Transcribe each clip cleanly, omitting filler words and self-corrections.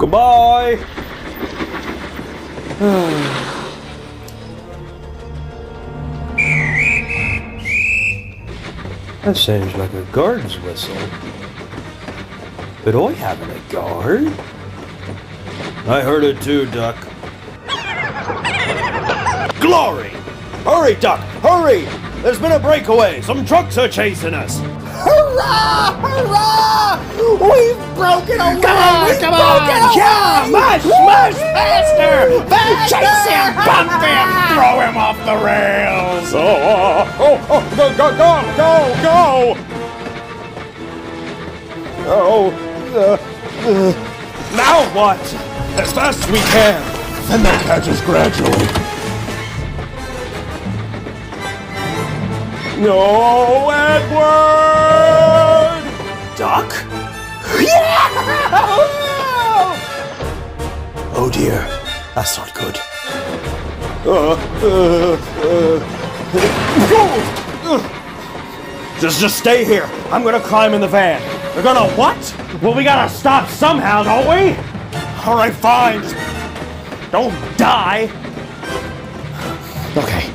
Goodbye! That sounds like a guard's whistle. But I haven't a guard. I heard it too, Duck. Glory! Hurry, Duck! Hurry! There's been a breakaway! Some trucks are chasing us! Hurrah! Hurrah! We've broken away! Come on! Yeah! Mush! Faster! Chase him! Bump him! Throw him off the rails! Go! Now what? As fast as we can! Then they'll catch us gradually. No, Edward! Duck? Yeah! Oh dear, that's not good. Just stay here. I'm gonna climb in the van. We're gonna what? Well, we gotta stop somehow, don't we? All right, fine. Don't die. Okay.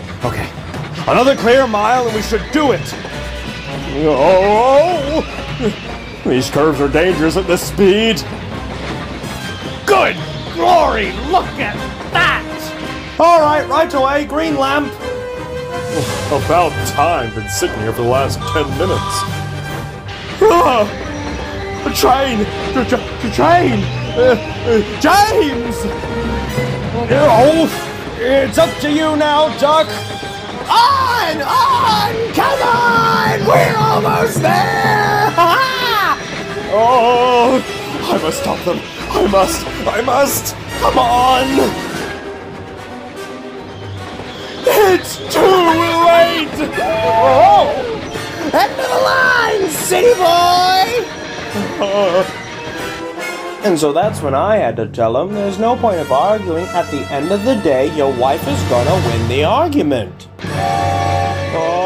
Another clear mile and we should do it. Oh! These curves are dangerous at this speed. Good glory, look at that! All right away, green lamp. About time. Been sitting here for the last 10 minutes. The train! Train! James! Oh, it's up to you now, Duck. On! Come on! We're almost there! Oh, I must stop them. I must. Come on. It's too late. Oh. End of the line, city boy! And so that's when I had to tell him there's no point of arguing. At the end of the day, your wife is gonna win the argument. Oh.